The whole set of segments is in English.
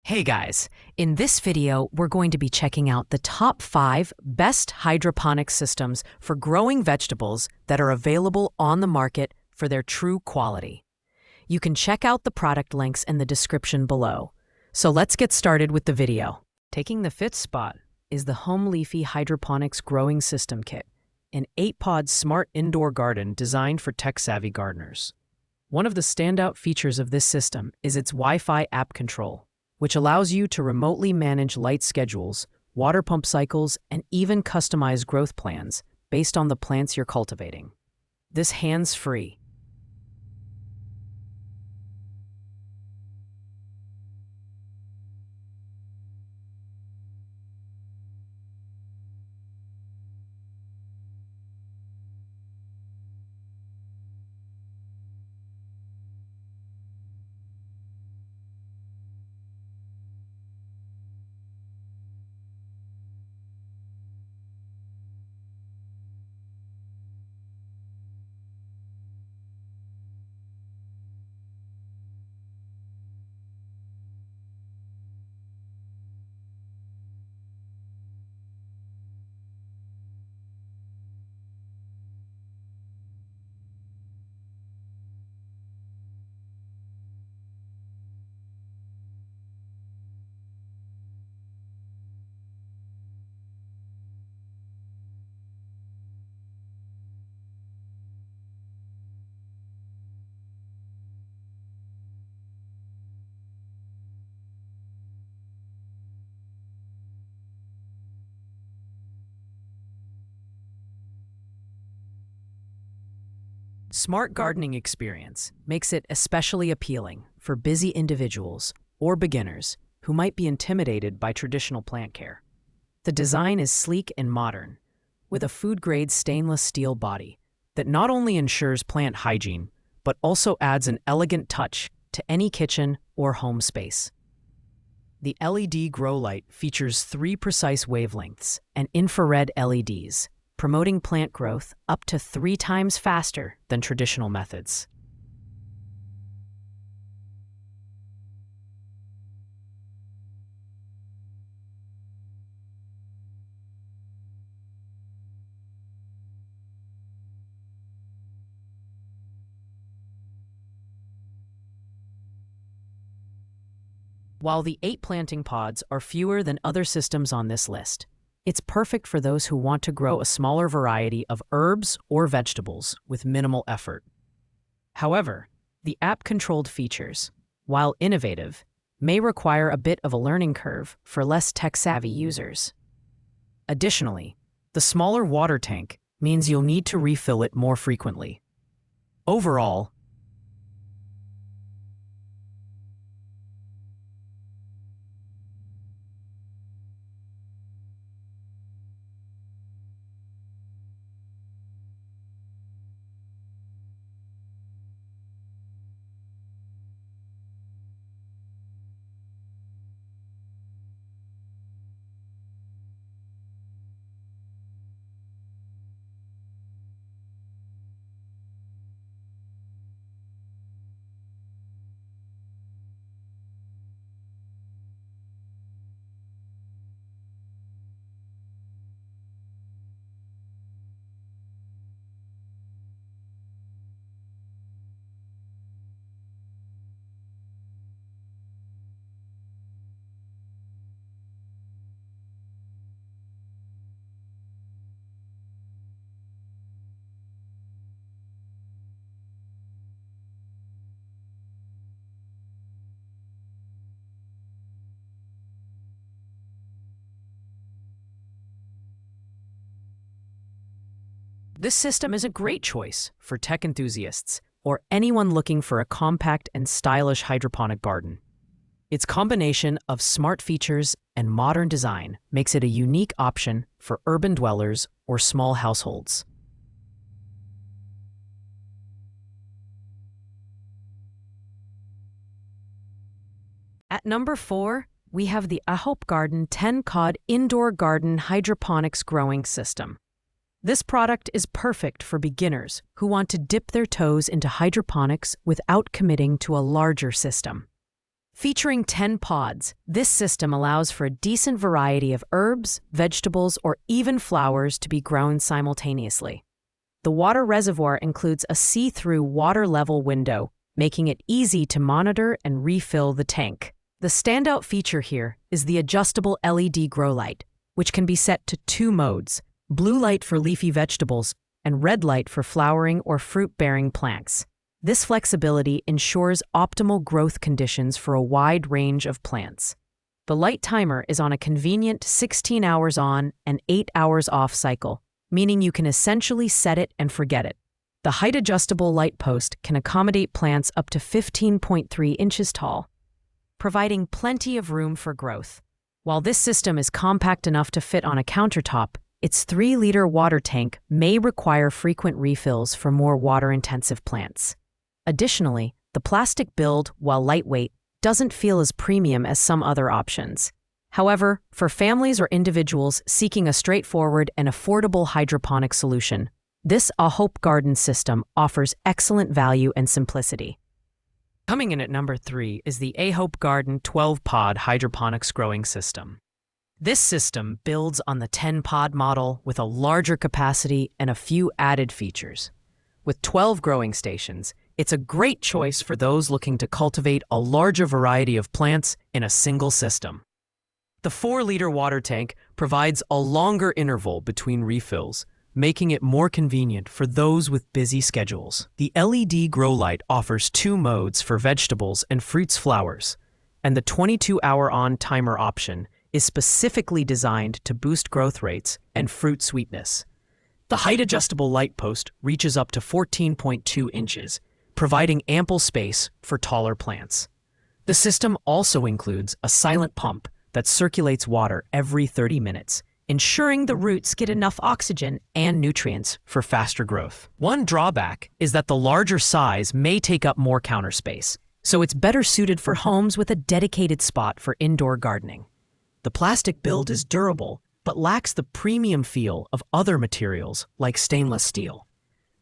Hey guys, in this video, we're going to be checking out the top 5 best hydroponic systems for growing vegetables that are available on the market for their true quality. You can check out the product links in the description below. So let's get started with the video. Taking the 5th spot is the Home Leafy Hydroponics Growing System Kit, an 8-pod smart indoor garden designed for tech-savvy gardeners. One of the standout features of this system is its Wi-Fi app control, which allows you to remotely manage light schedules, water pump cycles, and even customize growth plans based on the plants you're cultivating. This hands-free, smart gardening experience makes it especially appealing for busy individuals or beginners who might be intimidated by traditional plant care. The design is sleek and modern, with a food-grade stainless steel body that not only ensures plant hygiene, but also adds an elegant touch to any kitchen or home space. The LED grow light features 3 precise wavelengths and infrared LEDs, promoting plant growth up to 3 times faster than traditional methods. While the 8 planting pods are fewer than other systems on this list, it's perfect for those who want to grow a smaller variety of herbs or vegetables with minimal effort. However, the app-controlled features, while innovative, may require a bit of a learning curve for less tech-savvy users. Additionally, the smaller water tank means you'll need to refill it more frequently. Overall, this system is a great choice for tech enthusiasts or anyone looking for a compact and stylish hydroponic garden. Its combination of smart features and modern design makes it a unique option for urban dwellers or small households. At number 4, we have the Ahope Garden 10-Cod Indoor Garden Hydroponics Growing System. This product is perfect for beginners who want to dip their toes into hydroponics without committing to a larger system. Featuring 10 pods, this system allows for a decent variety of herbs, vegetables, or even flowers to be grown simultaneously. The water reservoir includes a see-through water level window, making it easy to monitor and refill the tank. The standout feature here is the adjustable LED grow light, which can be set to 2 modes: blue light for leafy vegetables and red light for flowering or fruit-bearing plants. This flexibility ensures optimal growth conditions for a wide range of plants. The light timer is on a convenient 16 hours on and 8 hours off cycle, meaning you can essentially set it and forget it. The height-adjustable light post can accommodate plants up to 15.3 inches tall, providing plenty of room for growth. While this system is compact enough to fit on a countertop, its 3-liter water tank may require frequent refills for more water-intensive plants. Additionally, the plastic build, while lightweight, doesn't feel as premium as some other options. However, for families or individuals seeking a straightforward and affordable hydroponic solution, this A Hope Garden system offers excellent value and simplicity. Coming in at number 3 is the A Hope Garden 12-pod hydroponics growing system. This system builds on the 10-pod model with a larger capacity and a few added features. With 12 growing stations, it's a great choice for those looking to cultivate a larger variety of plants in a single system. The 4-liter water tank provides a longer interval between refills, making it more convenient for those with busy schedules. The LED grow light offers 2 modes for vegetables and fruits flowers, and the 22-hour on timer option is specifically designed to boost growth rates and fruit sweetness. The height-adjustable light post reaches up to 14.2 inches, providing ample space for taller plants. The system also includes a silent pump that circulates water every 30 minutes, ensuring the roots get enough oxygen and nutrients for faster growth. One drawback is that the larger size may take up more counter space, so it's better suited for homes with a dedicated spot for indoor gardening. The plastic build is durable, but lacks the premium feel of other materials like stainless steel.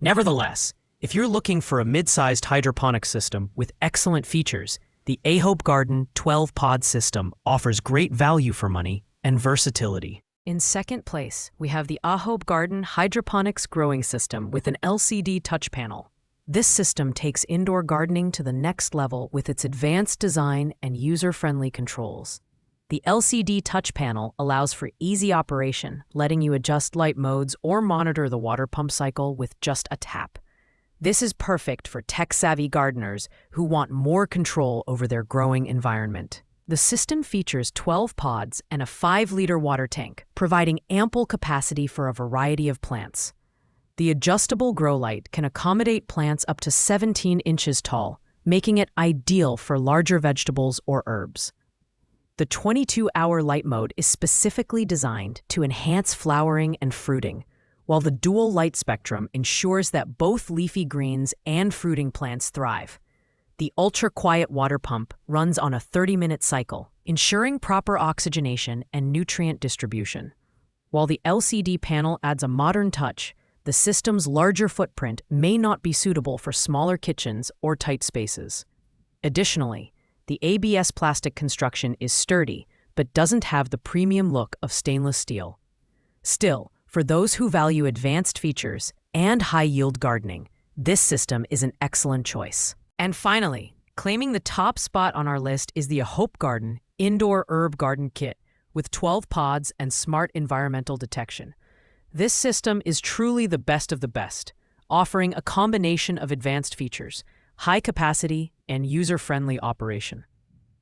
Nevertheless, if you're looking for a mid-sized hydroponic system with excellent features, the A Hope Garden 12-pod system offers great value for money and versatility. In second place, we have the A Hope Garden Hydroponics growing system with an LCD touch panel. This system takes indoor gardening to the next level with its advanced design and user-friendly controls. The LCD touch panel allows for easy operation, letting you adjust light modes or monitor the water pump cycle with just a tap. This is perfect for tech-savvy gardeners who want more control over their growing environment. The system features 12 pods and a 5-liter water tank, providing ample capacity for a variety of plants. The adjustable grow light can accommodate plants up to 17 inches tall, making it ideal for larger vegetables or herbs. The 22-hour light mode is specifically designed to enhance flowering and fruiting, while the dual light spectrum ensures that both leafy greens and fruiting plants thrive. The ultra-quiet water pump runs on a 30-minute cycle, ensuring proper oxygenation and nutrient distribution. While the LCD panel adds a modern touch, the system's larger footprint may not be suitable for smaller kitchens or tight spaces. Additionally, the ABS plastic construction is sturdy, but doesn't have the premium look of stainless steel. Still, for those who value advanced features and high-yield gardening, this system is an excellent choice. And finally, claiming the top spot on our list is the A Hope Garden Indoor Herb Garden Kit with 12 pods and smart environmental detection. This system is truly the best of the best, offering a combination of advanced features, high capacity, and user-friendly operation.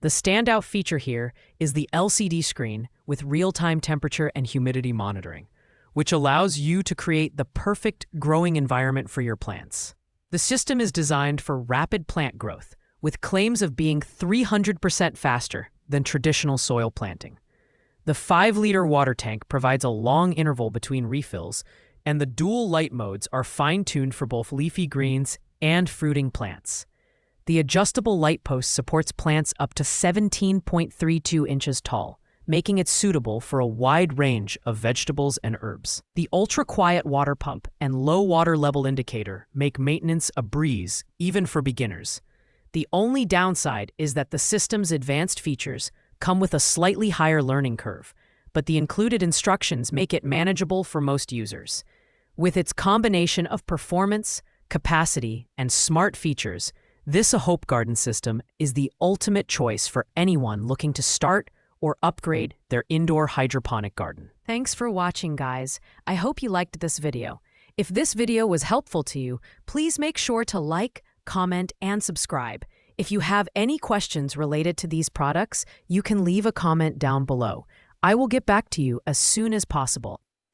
The standout feature here is the LCD screen with real-time temperature and humidity monitoring, which allows you to create the perfect growing environment for your plants. The system is designed for rapid plant growth, with claims of being 300% faster than traditional soil planting. The 5-liter water tank provides a long interval between refills, and the dual light modes are fine-tuned for both leafy greens and fruiting plants. The adjustable light post supports plants up to 17.32 inches tall, making it suitable for a wide range of vegetables and herbs. The ultra-quiet water pump and low water level indicator make maintenance a breeze, even for beginners. The only downside is that the system's advanced features come with a slightly higher learning curve, but the included instructions make it manageable for most users. With its combination of performance, capacity, and smart features, this A Hope Garden system is the ultimate choice for anyone looking to start or upgrade their indoor hydroponic garden. Thanks for watching, guys. I hope you liked this video. If this video was helpful to you, please make sure to like, comment, and subscribe. If you have any questions related to these products, you can leave a comment down below. I will get back to you as soon as possible.